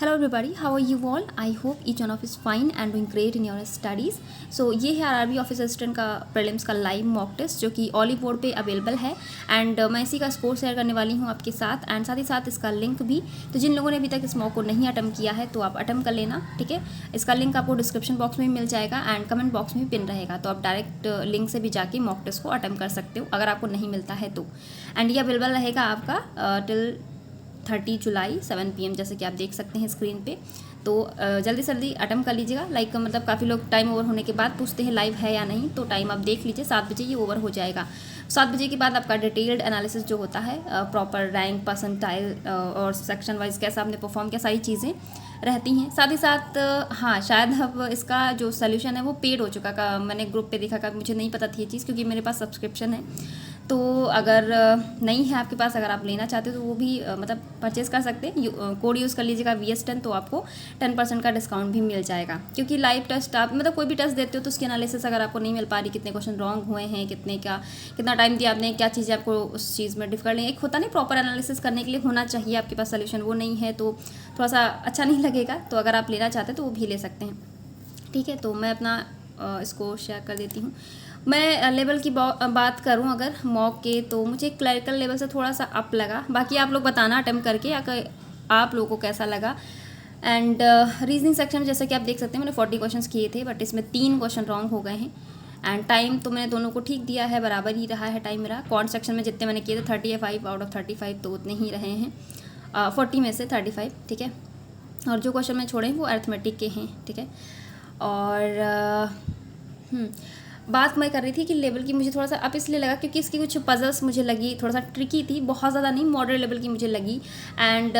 Hello everybody, how are you all? I hope each one of is fine and doing great in your studies. So ये है RRB office assistant का prelims का live mock test जो कि olive board पे available है and मैं इसी का स्कोर शेयर करने वाली हूँ आपके साथ एंड साथ ही साथ इसका लिंक भी। तो जिन लोगों ने अभी तक इस मॉक को नहीं अटेम्प्ट किया है तो आप अटेम्प्ट कर लेना, ठीक है। इसका लिंक आपको डिस्क्रिप्शन बॉक्स में मिल जाएगा एंड कमेंट बॉक्स में भी पिन रहेगा, तो आप डायरेक्ट लिंक से भी जाके मॉक टेस्ट को अटेम्प्ट कर सकते हो अगर आपको नहीं मिलता है तो। एंड ये अवेलेबल रहेगा आपका टिल 30 जुलाई 7 PM, जैसे कि आप देख सकते हैं स्क्रीन पे। तो जल्दी से जल्दी अटेम्प्ट कर लीजिएगा। लाइक मतलब काफ़ी लोग टाइम ओवर होने के बाद पूछते हैं लाइव है या नहीं, तो टाइम आप देख लीजिए, 7 बजे ये ओवर हो जाएगा। 7 बजे के बाद आपका डिटेल्ड एनालिसिस जो होता है, प्रॉपर रैंक परसेंटाइल और सेक्शन वाइज कैसा आपने परफॉर्म किया, सारी चीज़ें रहती हैं। साथ ही साथ हाँ, शायद अब इसका जो सोल्यूशन है वो पेड हो चुका का मैंने ग्रुप पे देखा, का मुझे नहीं पता थी ये चीज़ क्योंकि मेरे पास सब्सक्रिप्शन है। तो अगर नहीं है आपके पास, अगर आप लेना चाहते हो तो वो भी मतलब परचेज़ कर सकते हैं। कोड यूज़ कर लीजिएगा VS10, तो आपको 10% का डिस्काउंट भी मिल जाएगा। क्योंकि लाइव टेस्ट आप मतलब कोई भी टेस्ट देते हो तो उसकी एनालिसिस अगर आपको नहीं मिल पा रही, कितने क्वेश्चन रॉन्ग हुए हैं, कितना टाइम दिया आपने, क्या चीज़ें आपको उस चीज़ में डिफिकल्ट एक होता नहीं, प्रॉपर एनालिसिस करने के लिए होना चाहिए आपके पास सोल्यूशन, वो नहीं है तो थोड़ा सा अच्छा नहीं लगेगा। तो अगर आप लेना चाहते हैं तो वो भी ले सकते हैं, ठीक है। तो मैं अपना इसको शेयर कर देती हूँ। मैं लेवल की बात करूं अगर मॉक के, तो मुझे क्लरिकल लेवल से थोड़ा सा अप लगा। बाकी आप लोग बताना अटेम्प्ट करके अगर आप लोगों को कैसा लगा। एंड रीजनिंग सेक्शन में जैसा कि आप देख सकते हैं मैंने 40 क्वेश्चंस किए थे, बट इसमें 3 क्वेश्चन रॉन्ग हो गए हैं। एंड टाइम तो मैंने दोनों को ठीक दिया है, बराबर ही रहा है टाइम मेरा। कॉन्ट सेक्शन में जितने मैंने किए थे 35 आउट ऑफ 35, तो उतने ही रहे हैं 40 में से 35, ठीक है। और जो क्वेश्चन मैंने छोड़े हैं वो अर्थमेटिक के हैं, ठीक है। और बात मैं कर रही थी कि लेवल की मुझे थोड़ा सा अप इसलिए लगा क्योंकि इसकी कुछ पजल्स मुझे लगी थोड़ा सा ट्रिकी थी, बहुत ज़्यादा नहीं, मॉडरेट लेवल की मुझे लगी। एंड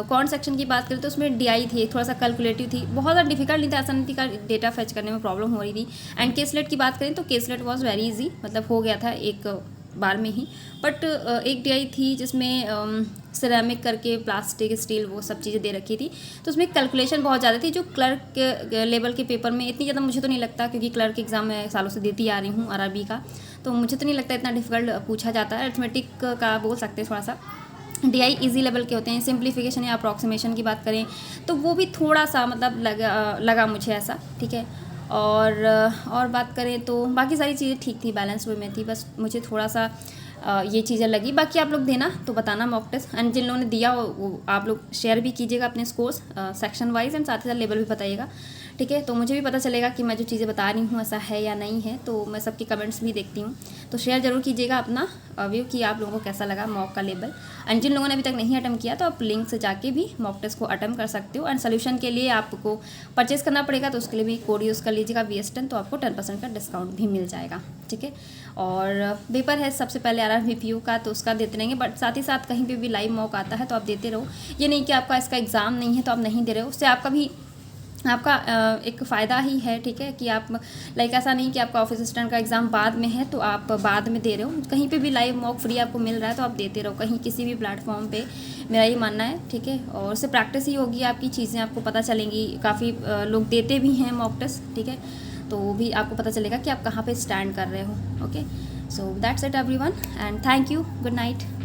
कॉन्ट सेक्शन की बात करें तो उसमें DI थी, थोड़ा सा कैलकुलेटिव थी, बहुत ज़्यादा डिफिकल्ट नहीं था, ऐसा नहीं थी का डेटा फेच करने में प्रॉब्लम हो रही थी। एंड केसलेट की बात करें तो केसलेट वॉज वेरी ईजी, मतलब हो गया था एक बार में ही। बट एक DI थी जिसमें सिरेमिक करके प्लास्टिक स्टील वो सब चीज़ें दे रखी थी, तो उसमें कैलकुलेशन बहुत ज़्यादा थी, जो क्लर्क के लेवल के पेपर में इतनी ज़्यादा मुझे तो नहीं लगता, क्योंकि क्लर्क एग्ज़ाम मैं सालों से देती आ रही हूँ आरआरबी का, तो मुझे तो नहीं लगता इतना डिफिकल्ट पूछा जाता है। अर्थमेटिक का बोल सकते हैं थोड़ा सा, DI इजी लेवल के होते हैं। सिंप्लीफिकेशन या अप्रॉक्सीमेशन की बात करें तो वो भी थोड़ा सा मतलब लगा मुझे ऐसा, ठीक है। और बात करें तो बाकी सारी चीज़ें ठीक थी, बैलेंस वे में थी, बस मुझे थोड़ा सा ये चीज़ें लगी। बाकी आप लोग देना तो बताना मॉक टेस्ट, एंड जिन लोगों ने दिया वो आप लोग शेयर भी कीजिएगा अपने स्कोर्स सेक्शन वाइज, एंड साथ ही साथ लेवल भी बताइएगा, ठीक है। तो मुझे भी पता चलेगा कि मैं जो चीज़ें बता रही हूँ ऐसा है या नहीं है। तो मैं सबके कमेंट्स भी देखती हूँ, तो शेयर जरूर कीजिएगा अपना व्यू कि आप लोगों को कैसा लगा मॉक का लेवल। एंड जिन लोगों ने अभी तक नहीं अटेम्प्ट किया तो आप लिंक से जाके भी मॉक टेस्ट को अटेम्प्ट कर सकते हो। एंड सोल्यूशन के लिए आपको परचेस करना पड़ेगा, तो उसके लिए भी कोड यूज़ कर लीजिएगा VS10, तो आपको 10% का डिस्काउंट भी मिल जाएगा, ठीक है। और पेपर है सबसे पहले RRB PU का, तो उसका देते रहेंगे, बट साथ ही साथ कहीं पे भी लाइव मॉक आता है तो आप देते रहो। ये नहीं कि आपका इसका एग्ज़ाम नहीं है तो आप नहीं दे रहे हो, उससे आपका एक फ़ायदा ही है, ठीक है। कि आप लाइक ऐसा नहीं कि आपका ऑफिस असिस्टेंट का एग्ज़ाम बाद में है तो आप बाद में दे रहे हो, कहीं पे भी लाइव मॉक फ्री आपको मिल रहा है तो आप देते रहो, कहीं किसी भी प्लेटफॉर्म पे, मेरा ये मानना है, ठीक है। और उससे प्रैक्टिस ही होगी, आपकी चीज़ें आपको पता चलेंगी। काफ़ी लोग देते भी हैं मॉक टेस्ट, ठीक है, तो वो भी आपको पता चलेगा कि आप कहाँ पर स्टैंड कर रहे हो। Okay, so that's it everyone, and thank you, good night.